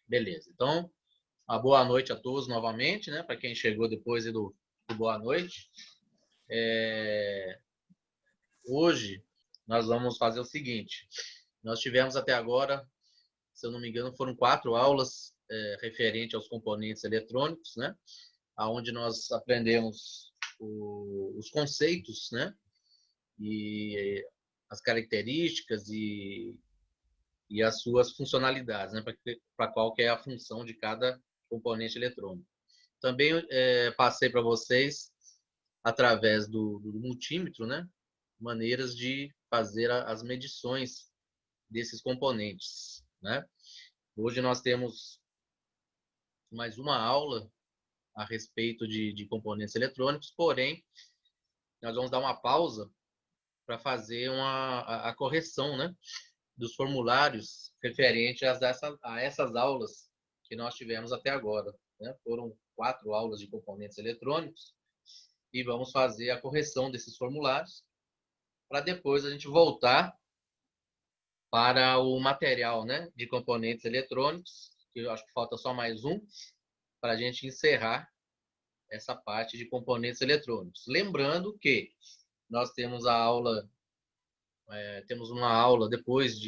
Beleza. Então, uma boa noite a todos novamente, né? Para quem chegou depois do boa noite. Hoje nós vamos fazer o seguinte. Nós tivemos até agora, se eu não me engano, foram 4 aulas referente aos componentes eletrônicos, né? Onde nós aprendemos os conceitos, né? E as características e as suas funcionalidades, né? Para qual que é a função de cada componente eletrônico. Também passei para vocês, através do multímetro, né? Maneiras de fazer as medições desses componentes, né? Hoje nós temos mais uma aula a respeito de componentes eletrônicos, porém, nós vamos dar uma pausa para fazer a correção, né, dos formulários referentes a essas aulas que nós tivemos até agora, né? Foram 4 aulas de componentes eletrônicos e vamos fazer a correção desses formulários para depois a gente voltar para o material, né, de componentes eletrônicos, que eu acho que falta só mais um, para a gente encerrar essa parte de componentes eletrônicos. Lembrando que nós temos temos uma aula depois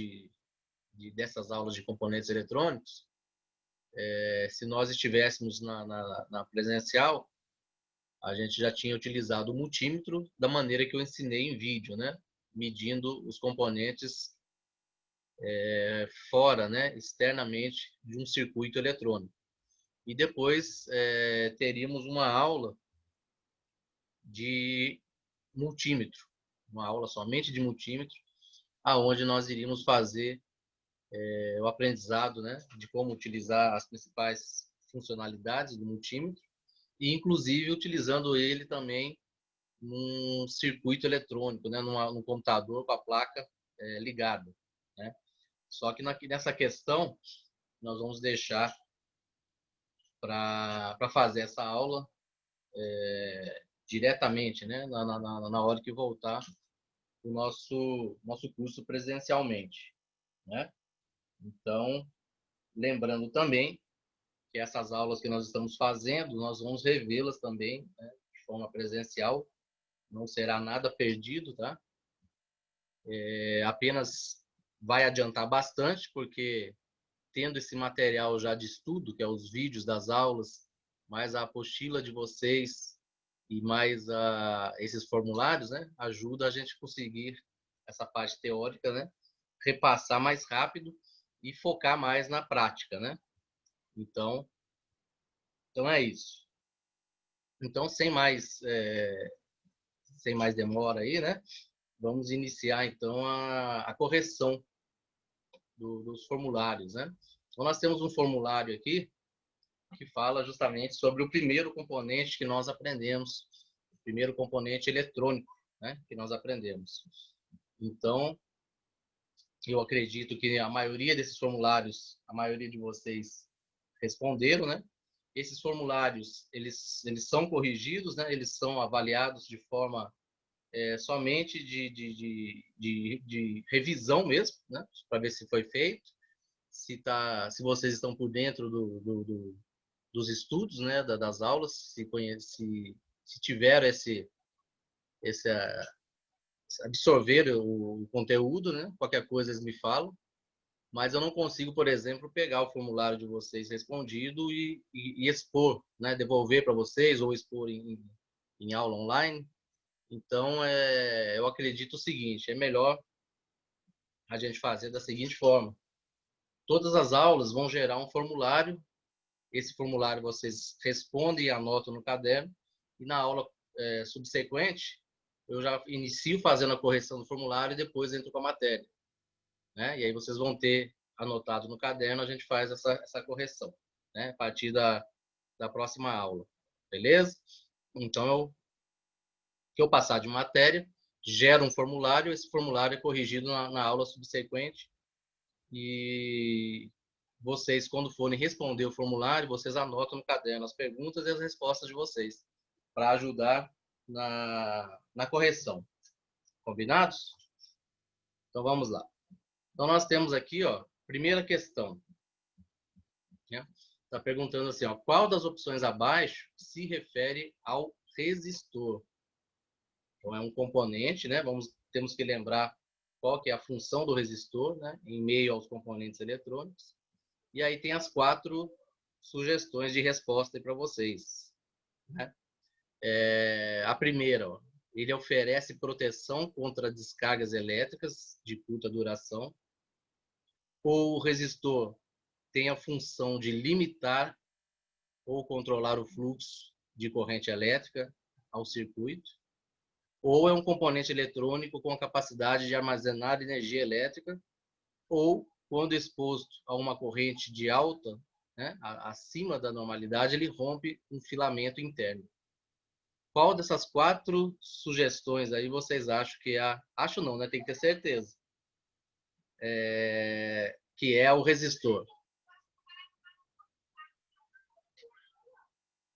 dessas aulas de componentes eletrônicos. Se nós estivéssemos na presencial, a gente já tinha utilizado o multímetro da maneira que eu ensinei em vídeo, né? Medindo os componentes fora, né? Externamente de um circuito eletrônico. E depois teríamos uma aula de multímetro, uma aula somente de multímetro, aonde nós iríamos fazer o aprendizado, né, de como utilizar as principais funcionalidades do multímetro e, inclusive, utilizando ele também num circuito eletrônico, né, num computador com a placa ligada, né? Só que nessa questão nós vamos deixar para fazer essa aula diretamente, né, na hora que voltar o nosso curso presencialmente, né? Então, lembrando também que essas aulas que nós estamos fazendo, nós vamos revê-las também, né, de forma presencial, não será nada perdido, tá? Apenas vai adiantar bastante, porque tendo esse material já de estudo, que é os vídeos das aulas, mais a apostila de vocês e mais esses formulários, né, ajuda a gente conseguir essa parte teórica, né, repassar mais rápido e focar mais na prática, né? Então é isso. Então, sem mais demora aí, né? Vamos iniciar, então, a correção dos formulários, né? Então, nós temos um formulário aqui que fala justamente sobre o primeiro componente que nós aprendemos, o primeiro componente eletrônico, né? Que nós aprendemos. Então, eu acredito que a maioria desses formulários, a maioria de vocês responderam, né? Esses formulários, eles são corrigidos, né? Eles são avaliados de forma somente de revisão mesmo, né? Para ver se foi feito, se vocês estão por dentro dos estudos, né? Das aulas, se tiveram esse absorver o conteúdo, né? Qualquer coisa eles me falam. Mas eu não consigo, por exemplo, pegar o formulário de vocês respondido e expor, né? Devolver para vocês ou expor em aula online. Então, eu acredito o seguinte, é melhor a gente fazer da seguinte forma. Todas as aulas vão gerar um formulário, esse formulário vocês respondem e anotam no caderno, e na aula subsequente, eu já inicio fazendo a correção do formulário e depois entro com a matéria, né? E aí vocês vão ter anotado no caderno, a gente faz essa correção, né? A partir da próxima aula, beleza? Então, que eu passar de matéria, gera um formulário, esse formulário é corrigido na aula subsequente e vocês, quando forem responder o formulário, vocês anotam no caderno as perguntas e as respostas de vocês, para ajudar na correção. Combinados? Então, vamos lá. Então, nós temos aqui, ó, primeira questão. né? Está perguntando assim, ó, qual das opções abaixo se refere ao resistor? Então, é um componente, né? Temos que lembrar qual que é a função do resistor, né? Em meio aos componentes eletrônicos. E aí tem as 4 sugestões de resposta para vocês, né? A primeira, ó, ele oferece proteção contra descargas elétricas de curta duração, ou o resistor tem a função de limitar ou controlar o fluxo de corrente elétrica ao circuito, ou é um componente eletrônico com a capacidade de armazenar energia elétrica, ou, quando exposto a uma corrente de alta, né, acima da normalidade, ele rompe um filamento interno. Qual dessas 4 sugestões aí vocês acham que é Acho não, né? Tem que ter certeza. Que é o resistor.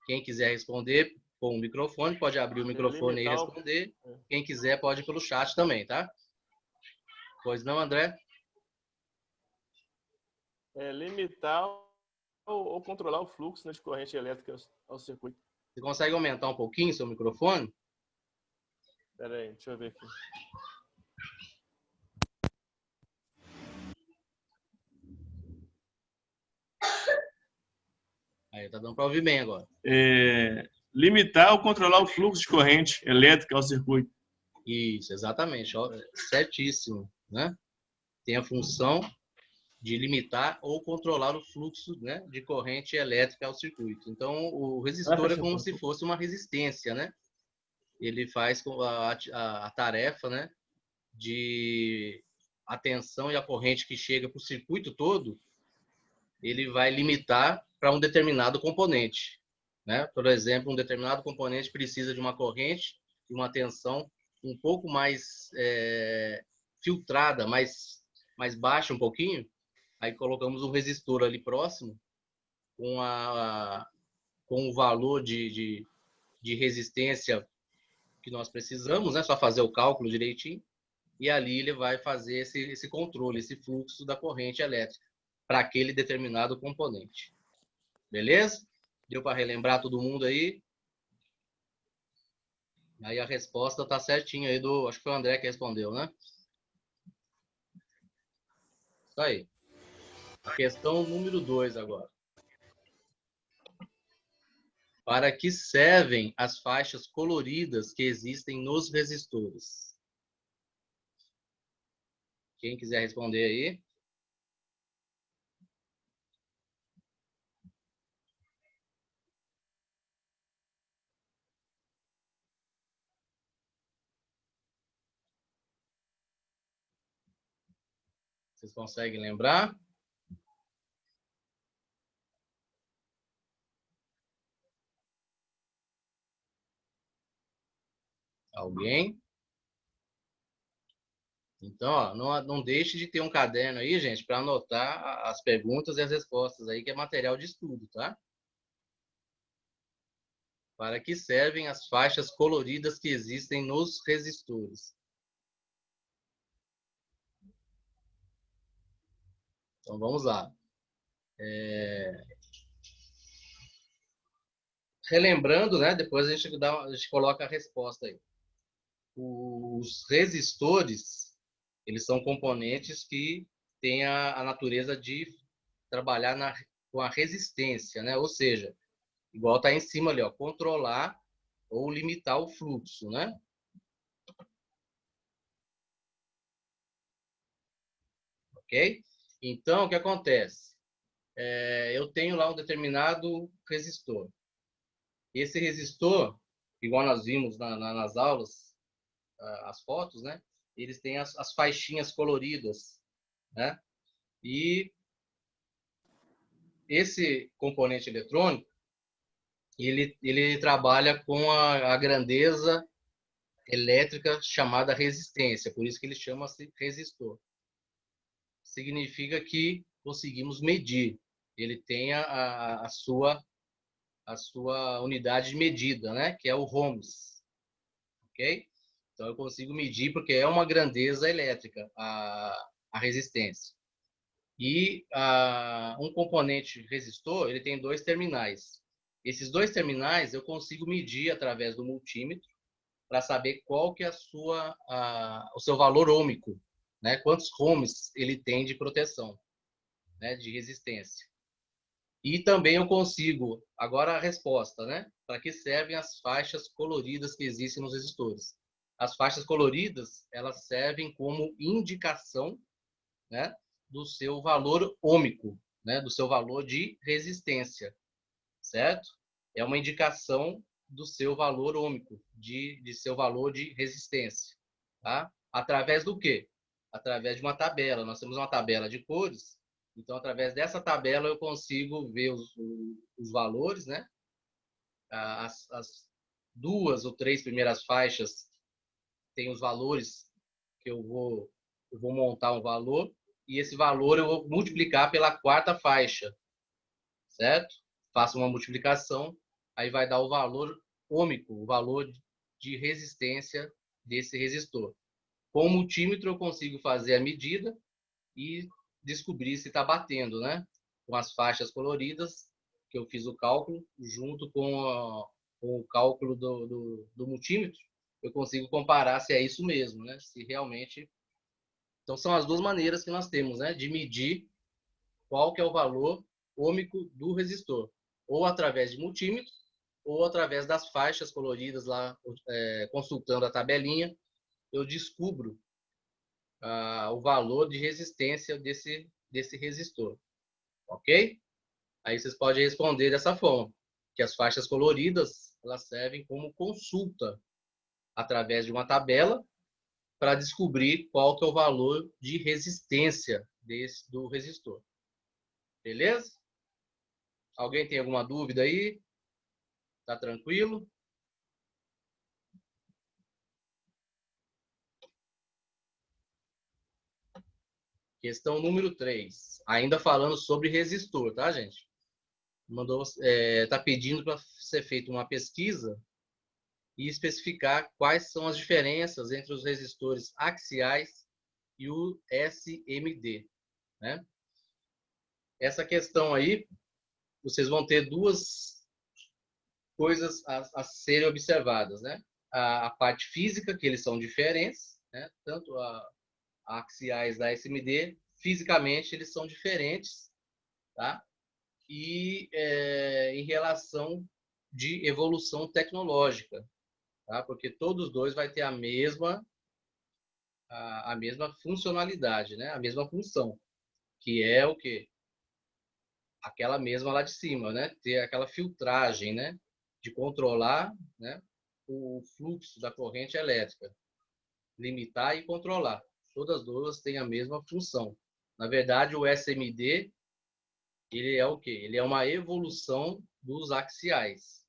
Quem quiser responder com o microfone, pode abrir o microfone e responder. Quem quiser pode ir pelo chat também, tá? Pois não, André? Limitar ou controlar o fluxo, né, de corrente elétrica ao circuito. Você consegue aumentar um pouquinho seu microfone? Espera aí, deixa eu ver aqui. Aí, tá dando para ouvir bem agora. Limitar ou controlar o fluxo de corrente elétrica ao circuito. Isso, exatamente. Ó, certíssimo, né? Tem a função de limitar ou controlar o fluxo, né, de corrente elétrica ao circuito. Então, o resistor é como se fosse uma resistência, né? Ele faz a tarefa, né, de a tensão e a corrente que chega para o circuito todo, ele vai limitar para um determinado componente, né? Por exemplo, um determinado componente precisa de uma corrente e uma tensão um pouco mais filtrada, mais baixa um pouquinho. Aí colocamos um resistor ali próximo com o valor de resistência que nós precisamos, né? Só fazer o cálculo direitinho. E ali ele vai fazer esse controle, esse fluxo da corrente elétrica para aquele determinado componente. Beleza? Deu para relembrar todo mundo aí? Aí a resposta tá certinha aí acho que foi o André que respondeu, né? Isso aí. A questão número 2 agora. Para que servem as faixas coloridas que existem nos resistores? Quem quiser responder aí. Vocês conseguem lembrar? Alguém? Então, ó, não deixe de ter um caderno aí, gente, para anotar as perguntas e as respostas aí, que é material de estudo, tá? Para que servem as faixas coloridas que existem nos resistores? Então, vamos lá. Relembrando, né? Depois a gente coloca a resposta aí. Os resistores, eles são componentes que têm a natureza de trabalhar com a resistência, né? Ou seja, igual está em cima ali, ó, controlar ou limitar o fluxo, né? Ok? Então, o que acontece? Eu tenho lá um determinado resistor. Esse resistor, igual nós vimos nas aulas, as fotos, né? Eles têm as faixinhas coloridas, né? E esse componente eletrônico, ele trabalha com a grandeza elétrica chamada resistência, por isso que ele chama-se resistor. Significa que conseguimos medir. Ele tem a sua unidade de medida, né? Que é o ohms, ok? Então eu consigo medir porque é uma grandeza elétrica a resistência. E um componente resistor, ele tem 2 terminais. Esses 2 terminais eu consigo medir através do multímetro para saber qual que é o seu valor ohmico, né? Quantos ohms ele tem de proteção, né? De resistência. E também eu consigo, agora a resposta, né? Para que servem as faixas coloridas que existem nos resistores? As faixas coloridas, elas servem como indicação, né, do seu valor ohmico, né, do seu valor de resistência, certo? É uma indicação do seu valor ohmico, de seu valor de resistência, tá? Através do quê? Através de uma tabela. Nós temos uma tabela de cores, então através dessa tabela eu consigo ver os valores, né? As 2 ou 3 primeiras faixas têm os valores que eu vou montar um valor, e esse valor eu vou multiplicar pela 4ª faixa, certo? Faço uma multiplicação, aí vai dar o valor ohmico, o valor de resistência desse resistor. Com o multímetro eu consigo fazer a medida e descobrir se está batendo, né? Com as faixas coloridas, que eu fiz o cálculo, junto com o cálculo do multímetro, eu consigo comparar se é isso mesmo, né? Se realmente... Então, são as 2 maneiras que nós temos, né? De medir qual que é o valor ohmico do resistor. Ou através de multímetro, ou através das faixas coloridas lá, consultando a tabelinha, eu descubro o valor de resistência desse resistor. Ok? Aí vocês podem responder dessa forma, que as faixas coloridas, elas servem como consulta através de uma tabela para descobrir qual que é o valor de resistência do resistor. Beleza? Alguém tem alguma dúvida aí? Tá tranquilo? Questão número 3. Ainda falando sobre resistor, tá, gente? Tá pedindo para ser feita uma pesquisa e especificar quais são as diferenças entre os resistores axiais e o SMD, né? Essa questão aí, vocês vão ter 2 coisas a serem observadas, né? A parte física, que eles são diferentes, né? Tanto a axiais da SMD, fisicamente eles são diferentes, tá? E em relação de evolução tecnológica, tá? Porque todos os dois vai ter a mesma funcionalidade, né? A mesma função, que é o quê? Aquela mesma lá de cima, né? Ter aquela filtragem, né? De controlar, né? O fluxo da corrente elétrica, limitar e controlar. Todas as 2 têm a mesma função. Na verdade, o SMD, ele é o quê? Ele é uma evolução dos axiais,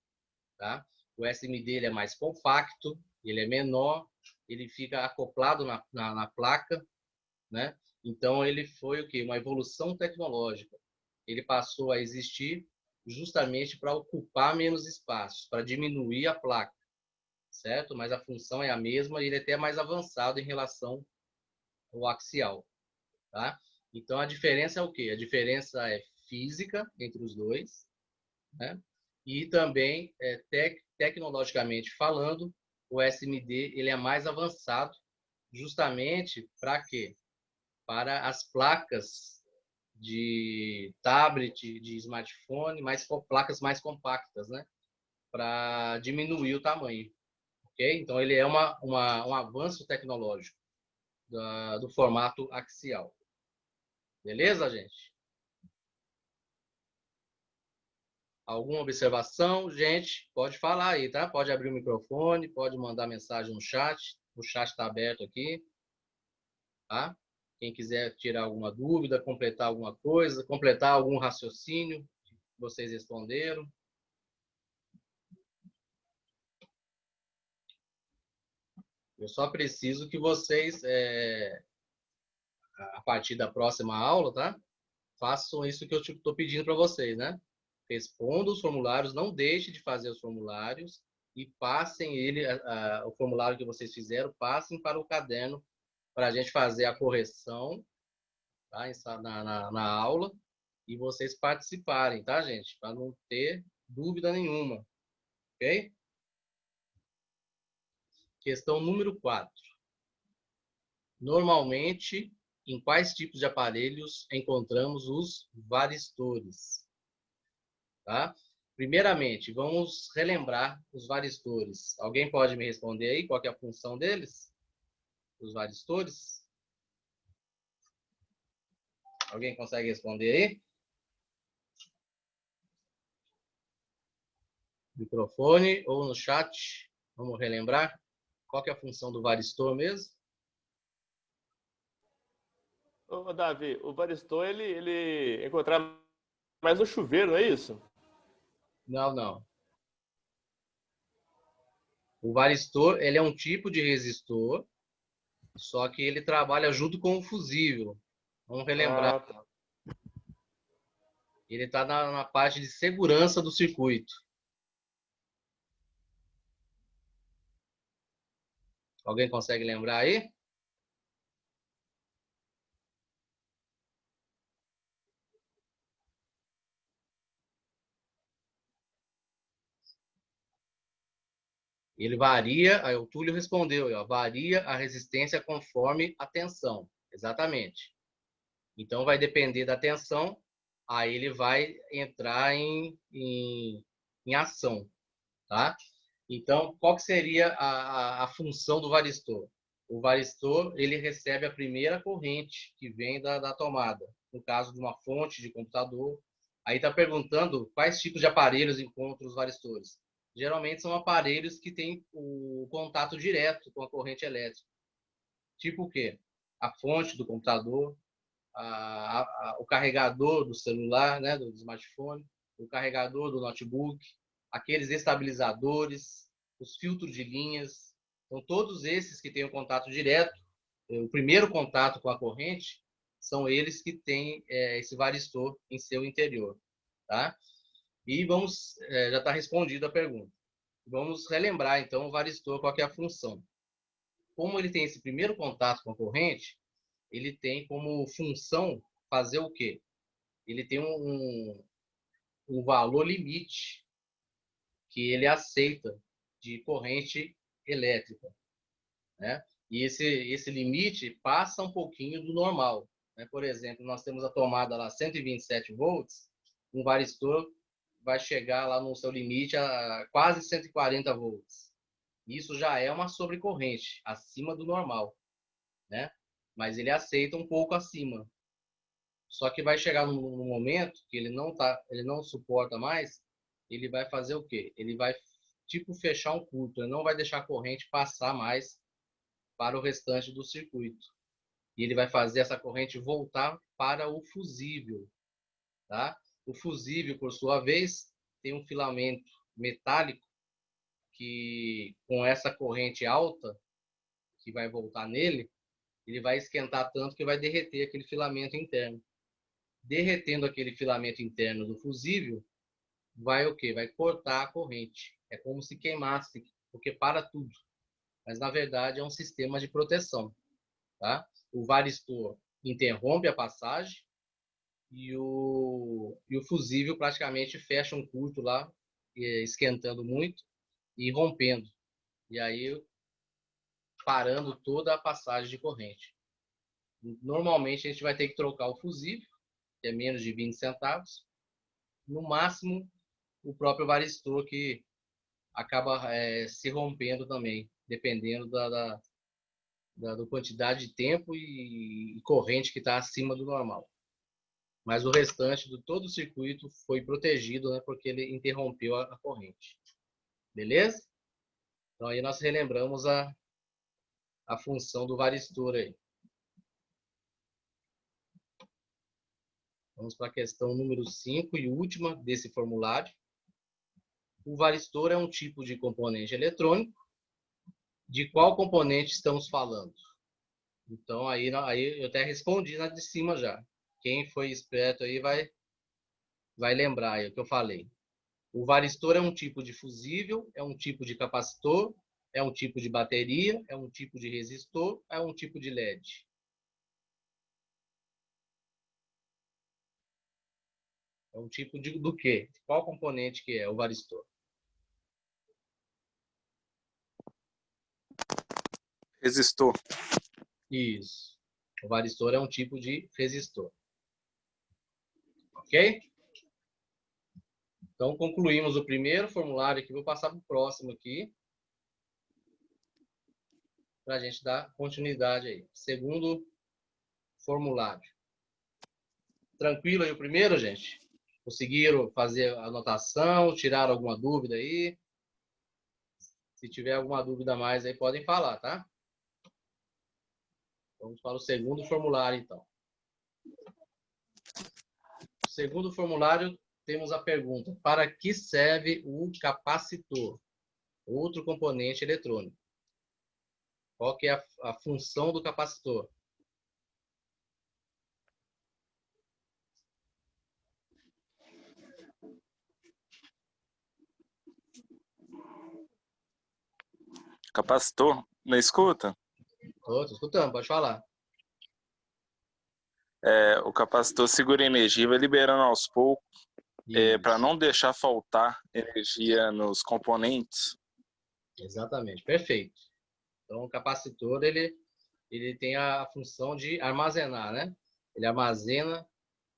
tá? O SMD ele é mais compacto, ele é menor, ele fica acoplado na placa, né? Então, ele foi o quê? Uma evolução tecnológica. Ele passou a existir justamente para ocupar menos espaço, para diminuir a placa, certo? Mas a função é a mesma e ele é até mais avançado em relação ao axial, tá? Então, a diferença é o quê? A diferença é física entre os dois, né? E também, tecnologicamente falando, o SMD ele é mais avançado justamente para quê? Para as placas de tablet, de smartphone, placas mais compactas, né? Para diminuir o tamanho, ok? Então, ele é um avanço tecnológico do formato axial. Beleza, gente? Alguma observação? Gente, pode falar aí, tá? Pode abrir o microfone, pode mandar mensagem no chat. O chat está aberto aqui, tá? Quem quiser tirar alguma dúvida, completar alguma coisa, completar algum raciocínio que vocês responderam. Eu só preciso que vocês, a partir da próxima aula, tá? Façam isso que eu estou pedindo para vocês, né? Respondam os formulários, não deixe de fazer os formulários e passem o formulário que vocês fizeram, passem para o caderno para a gente fazer a correção, tá? Na aula e vocês participarem, tá, gente? Para não ter dúvida nenhuma, ok? Questão número 4. Normalmente, em quais tipos de aparelhos encontramos os varistores? Tá? Primeiramente, vamos relembrar os varistores. Alguém pode me responder aí qual que é a função deles? Os varistores? Alguém consegue responder aí? Microfone ou no chat? Vamos relembrar? Qual que é a função do varistor mesmo? Ô, Davi, o varistor, ele encontrar mais no chuveiro, não é isso? Não, não. O varistor, ele é um tipo de resistor, só que ele trabalha junto com o fusível. Vamos relembrar. Ah, tá. Ele está na parte de segurança do circuito. Alguém consegue lembrar aí? Ele varia, aí o Túlio respondeu, ó, varia a resistência conforme a tensão. Exatamente. Então vai depender da tensão, aí ele vai entrar em ação, tá? Então, qual que seria a função do varistor? O varistor, ele recebe a primeira corrente que vem da tomada, no caso de uma fonte de computador. Aí está perguntando quais tipos de aparelhos encontram os varistores. Geralmente são aparelhos que têm o contato direto com a corrente elétrica. Tipo o quê? A fonte do computador, o carregador do celular, né, do smartphone, o carregador do notebook, aqueles estabilizadores, os filtros de linhas. Então, todos esses que têm o contato direto, o primeiro contato com a corrente, são eles que têm esse varistor em seu interior. Tá? E vamos, já está respondida a pergunta. Vamos relembrar, então, o varistor, qual que é a função. Como ele tem esse primeiro contato com a corrente, ele tem como função fazer o quê? Ele tem um valor limite que ele aceita de corrente elétrica, né? E esse limite passa um pouquinho do normal, né? Por exemplo, nós temos a tomada lá 127 volts, um varistor vai chegar lá no seu limite a quase 140 volts. Isso já é uma sobrecorrente, acima do normal, né? Mas ele aceita um pouco acima. Só que vai chegar num momento que ele não suporta mais, ele vai fazer o quê? Ele vai tipo fechar um curto, ele não vai deixar a corrente passar mais para o restante do circuito. E ele vai fazer essa corrente voltar para o fusível, tá? O fusível, por sua vez, tem um filamento metálico que com essa corrente alta que vai voltar nele, ele vai esquentar tanto que vai derreter aquele filamento interno. Derretendo aquele filamento interno do fusível, vai o quê? Vai cortar a corrente. É como se queimasse, porque para tudo. Mas, na verdade, é um sistema de proteção. Tá? O varistor interrompe a passagem e o fusível praticamente fecha um curto lá, esquentando muito e rompendo. E aí, parando toda a passagem de corrente. Normalmente, a gente vai ter que trocar o fusível, que é menos de 20 centavos. No máximo, o próprio varistor que acaba se rompendo também, dependendo da quantidade de tempo e corrente que está acima do normal. Mas o restante de todo o circuito foi protegido, né, porque ele interrompeu a corrente. Beleza? Então aí nós relembramos a função do varistor aí. Vamos para a questão número 5 e última desse formulário. O varistor é um tipo de componente eletrônico. De qual componente estamos falando? Então, aí eu até respondi na de cima já. Quem foi esperto aí vai lembrar aí o que eu falei. O varistor é um tipo de fusível, é um tipo de capacitor, é um tipo de bateria, é um tipo de resistor, é um tipo de LED. É um tipo do quê? Qual componente que é o varistor? Resistor. Isso. O varistor é um tipo de resistor. Ok? Então, concluímos o primeiro formulário aqui. Vou passar para o próximo aqui, para a gente dar continuidade aí. Segundo formulário. Tranquilo aí o primeiro, gente? Conseguiram fazer a anotação? Tiraram alguma dúvida aí? Se tiver alguma dúvida a mais aí, podem falar, tá? Vamos para o segundo formulário, então. No segundo formulário, temos a pergunta: para que serve o capacitor? Outro componente eletrônico. Qual que é a função do capacitor? Capacitor. Na escuta? Estou escutando, pode falar. O capacitor segura energia, vai liberando aos poucos, para não deixar faltar energia nos componentes. Exatamente, perfeito. Então, o capacitor, ele tem a função de armazenar, né? Ele armazena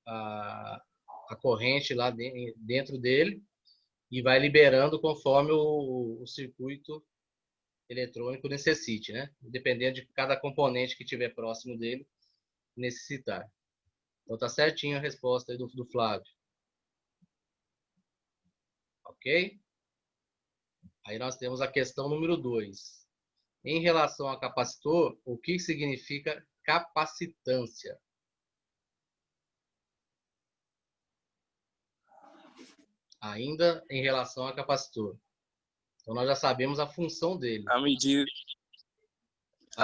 a corrente lá dentro dele e vai liberando conforme o circuito eletrônico necessite, né? Dependendo de cada componente que tiver próximo dele necessitar. Então, tá certinho a resposta aí do Flávio. Ok? Aí nós temos a questão número 2. Em relação a capacitor, o que significa capacitância? Ainda em relação a capacitor. Então, nós já sabemos a função dele. À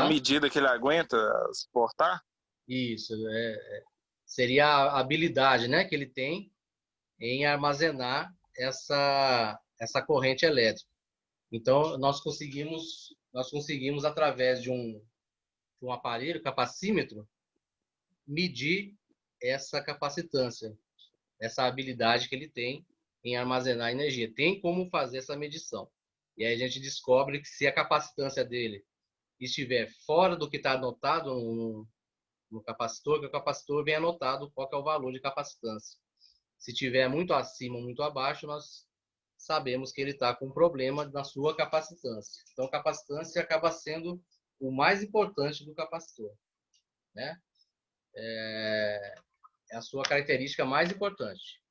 medida que ele aguenta suportar? Isso. Seria a habilidade, né, que ele tem em armazenar essa corrente elétrica. Então, nós conseguimos através de um aparelho, capacímetro, medir essa capacitância, essa habilidade que ele tem em armazenar energia. Tem como fazer essa medição. E aí a gente descobre que se a capacitância dele estiver fora do que está anotado no capacitor, que o capacitor vem anotado qual que é o valor de capacitância. Se tiver muito acima ou muito abaixo, nós sabemos que ele está com um problema na sua capacitância. Então, a capacitância acaba sendo o mais importante do capacitor, né? É a sua característica mais importante.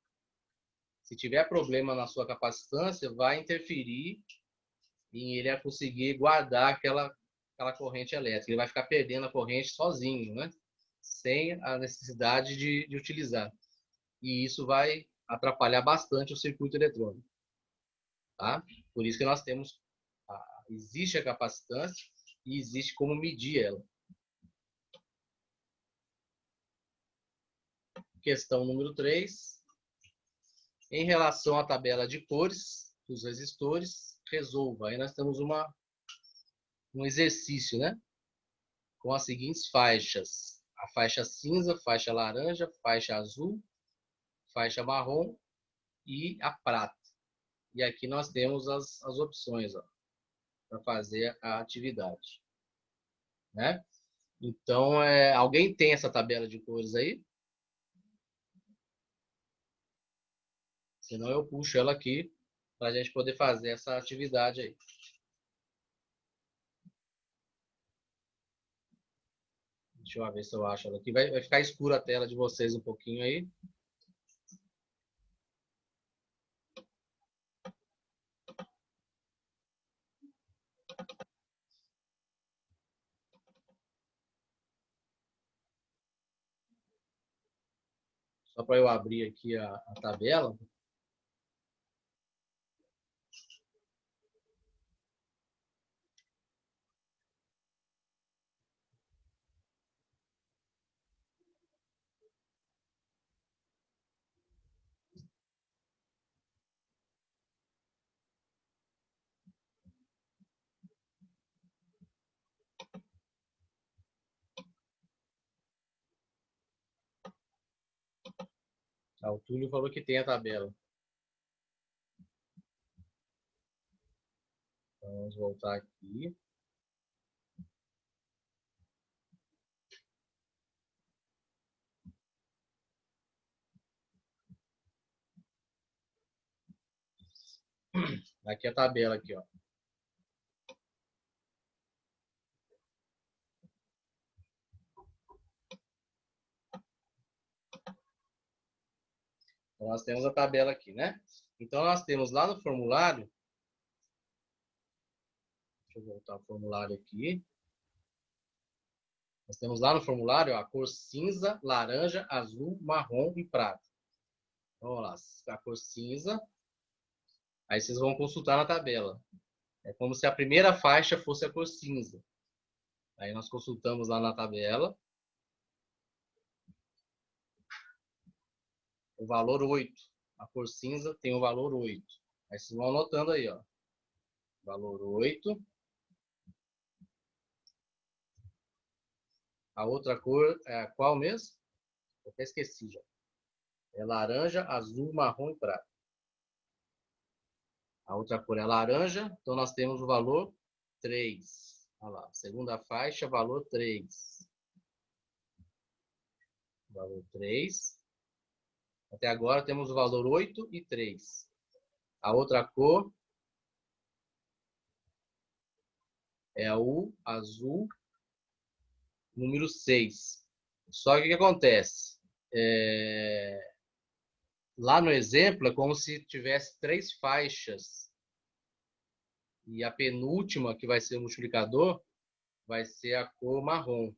Se tiver problema na sua capacitância, vai interferir em ele conseguir guardar aquela corrente elétrica. Ele vai ficar perdendo a corrente sozinho, né? Sem a necessidade de utilizar. E isso vai atrapalhar bastante o circuito eletrônico. Tá? Por isso que nós temos, existe a capacitância e existe como medir ela. Questão número 3. Em relação à tabela de cores dos resistores, resolva. Aí nós temos um exercício, né? Com as seguintes faixas: a faixa cinza, faixa laranja, faixa azul, faixa marrom e a prata. E aqui nós temos as opções para fazer a atividade, né? Então, alguém tem essa tabela de cores aí? Senão eu puxo ela aqui para a gente poder fazer essa atividade aí. Deixa eu ver se eu acho ela aqui. Vai ficar escura a tela de vocês um pouquinho aí. Só para eu abrir aqui a tabela. Ah, o Túlio falou que tem a tabela. Então, vamos voltar aqui. Aqui a tabela aqui, ó. Então, nós temos a tabela aqui, né? Então, nós temos lá no formulário. Deixa eu voltar o formulário aqui. Nós temos lá no formulário, ó, a cor cinza, laranja, azul, marrom e prata. Então, vamos lá, a cor cinza. Aí vocês vão consultar na tabela. É como se a primeira faixa fosse a cor cinza. Aí nós consultamos lá na tabela. O valor 8. A cor cinza tem o valor 8. Aí vocês vão anotando aí, ó. Valor 8. A outra cor é qual mesmo? Eu até esqueci já. É laranja, azul, marrom e prata. A outra cor é laranja, então nós temos o valor 3. Olha lá, segunda faixa, valor 3. Valor 3. Até agora temos o valor 8 e 3. A outra cor é o azul, número 6. Só que o que acontece? Lá no exemplo é como se tivesse 3 faixas. E a penúltima, que vai ser o multiplicador, vai ser a cor marrom.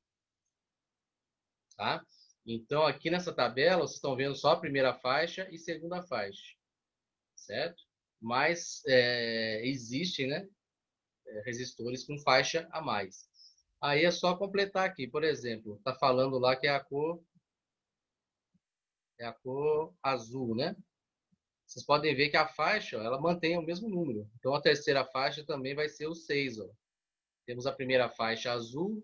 Tá? Então, aqui nessa tabela, vocês estão vendo só a primeira faixa e segunda faixa. Certo? Mas existem, né, resistores com faixa a mais. Aí é só completar aqui. Por exemplo, está falando lá que é a cor azul, né? Vocês podem ver que a faixa, ela mantém o mesmo número. Então, a terceira faixa também vai ser o 6. Ó. Temos a primeira faixa azul,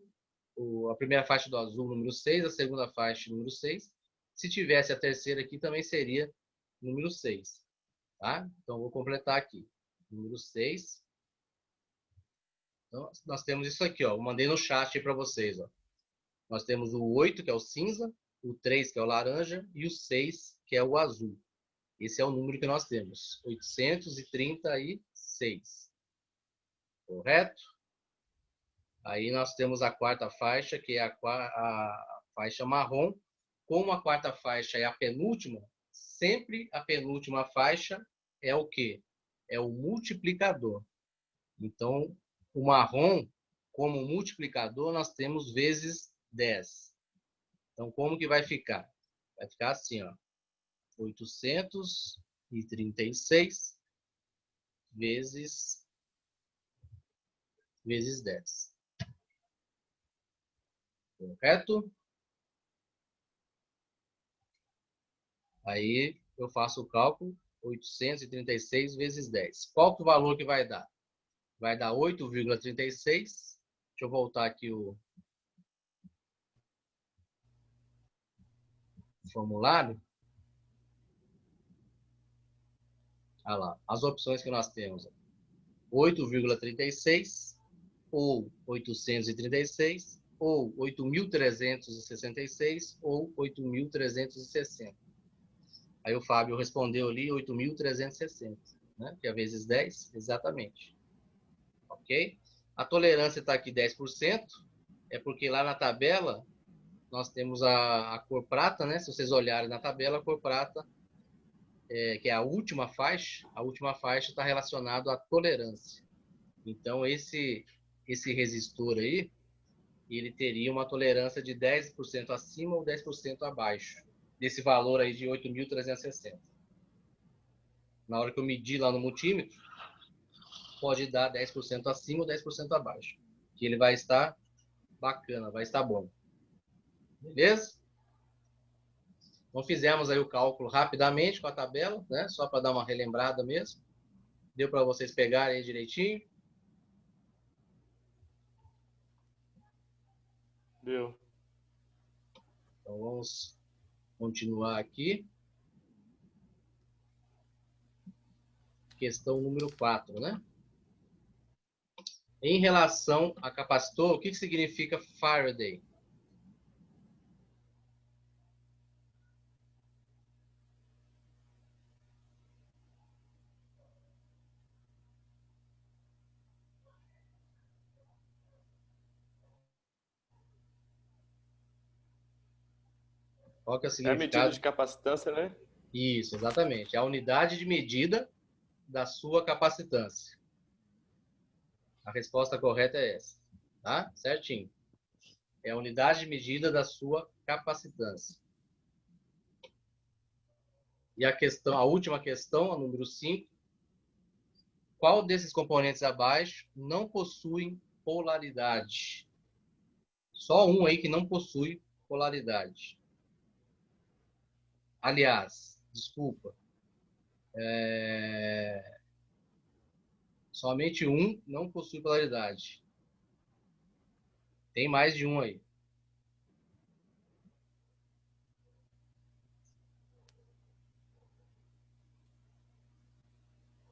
a primeira faixa do azul, número 6, a segunda faixa, número 6. Se tivesse a terceira aqui, também seria número 6. Tá? Então, vou completar aqui. Número 6. Então, nós temos isso aqui, ó. Eu mandei no chat para vocês, ó. Nós temos o 8, que é o cinza, o 3, que é o laranja, e o 6, que é o azul. Esse é o número que nós temos. 836. Correto? Aí nós temos a quarta faixa, que é a faixa marrom. Como a quarta faixa é a penúltima, sempre a penúltima faixa é o quê? É o multiplicador. Então, o marrom, como multiplicador, nós temos vezes 10. Então, como que vai ficar? Vai ficar assim, ó. 836 vezes 10. Correto? Aí eu faço o cálculo, 836 vezes 10. Qual que é o valor que vai dar? Vai dar 8,36. Deixa eu voltar aqui o formulário. Olha lá, as opções que nós temos. 8,36 ou 836 ou 8.366 ou 8.360. Aí o Fábio respondeu ali 8.360, né? Que é vezes 10, exatamente. Ok? A tolerância está aqui 10%, é porque lá na tabela nós temos a cor prata, né? Se vocês olharem na tabela, a cor prata, que é a última faixa está relacionado à tolerância. Então, esse resistor aí, ele teria uma tolerância de 10% acima ou 10% abaixo desse valor aí de 8.360. Na hora que eu medir lá no multímetro, pode dar 10% acima ou 10% abaixo. Que ele vai estar bacana, vai estar bom. Beleza? Então fizemos aí o cálculo rapidamente com a tabela, né? Só para dar uma relembrada mesmo. Deu para vocês pegarem aí direitinho? Deu. Então vamos continuar aqui. questão número 4, né? Em relação a capacitor, o que significa Faraday? Qual que é o É a medida significado? de capacitância, né? Isso, exatamente. É a unidade de medida da sua capacitância. A resposta correta é essa, tá? Certinho. É a unidade de medida da sua capacitância. E a última questão, a número 5. Qual desses componentes abaixo não possui polaridade? Só um aí que não possui polaridade. Aliás, desculpa. Somente um não possui polaridade. Tem mais de um aí.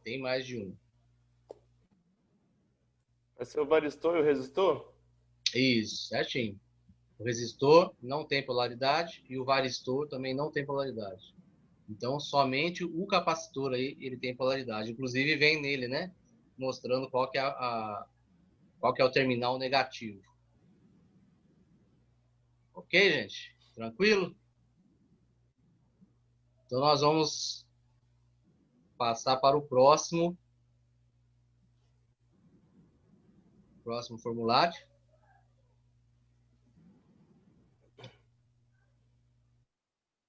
Tem mais de um. Vai ser o varistor e o resistor? Isso, certinho. O resistor não tem polaridade e o varistor também não tem polaridade. Então, somente o capacitor aí, ele tem polaridade. Inclusive, vem nele, né? Mostrando qual que é qual que é o terminal negativo. Ok, gente? Tranquilo? Então, nós vamos passar para o próximo formulário.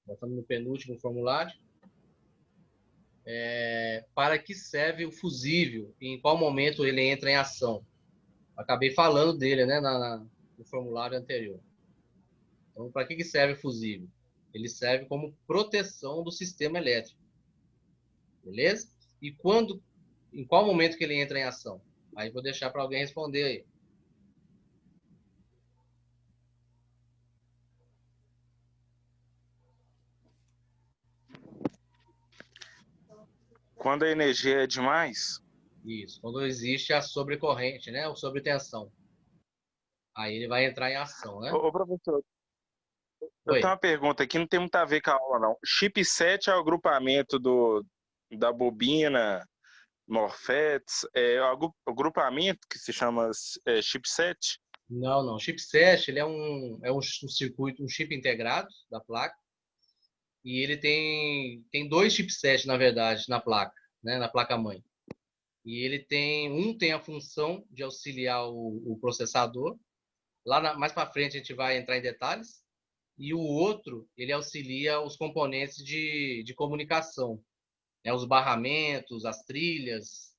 Estamos no penúltimo formulário. Para que serve o fusível e em qual momento ele entra em ação? Acabei falando dele, né, no formulário anterior. Então, para que serve o fusível? Ele serve como proteção do sistema elétrico. Beleza? E em qual momento que ele entra em ação? Aí vou deixar para alguém responder aí. Quando a energia é demais, Isso, quando existe a sobrecorrente, né, ou sobretensão. Aí ele vai entrar em ação, né? ô professor, eu tenho Oi. uma pergunta aqui, não tem muito a ver com a aula, não. Chipset é o agrupamento da bobina, MOSFETs, o agrupamento que se chama chipset? Não, não. Chipset, ele é um circuito, um chip integrado da placa. E ele tem dois chipsets, na verdade, na placa, né, na placa-mãe. E ele tem a função de auxiliar o processador. Mais para frente a gente vai entrar em detalhes. E o outro, ele auxilia os componentes de comunicação, né, os barramentos, as trilhas,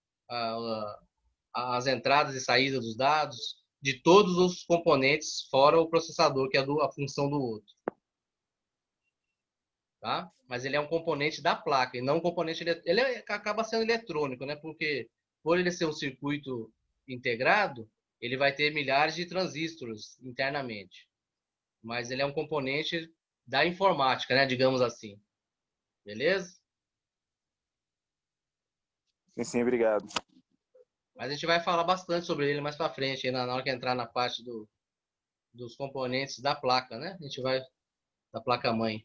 as entradas e saídas dos dados, de todos os componentes, fora o processador, que é a função do outro. Tá? Mas ele é um componente da placa e não um componente ele acaba sendo eletrônico, né? Porque por ele ser um circuito integrado, ele vai ter milhares de transistores internamente. Mas ele é um componente da informática, né? Digamos assim. Beleza? Sim, sim, obrigado. Mas a gente vai falar bastante sobre ele mais para frente, na hora que entrar na parte dos componentes da placa, né? A gente vai da placa-mãe.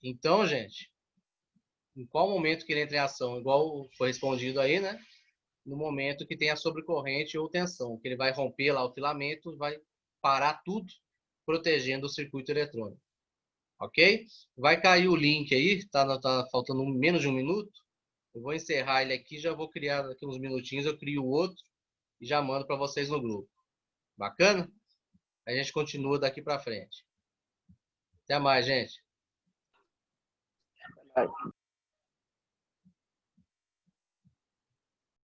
Então, gente, em qual momento que ele entra em ação? Igual foi respondido aí, né? No momento que tem a sobrecorrente ou tensão, que ele vai romper lá o filamento, vai parar tudo, protegendo o circuito eletrônico. Ok? Vai cair o link aí, tá faltando menos de um minuto. Eu vou encerrar ele aqui, já vou criar daqui uns minutinhos, eu crio outro e já mando para vocês no grupo. Bacana? A gente continua daqui para frente. Até mais, gente.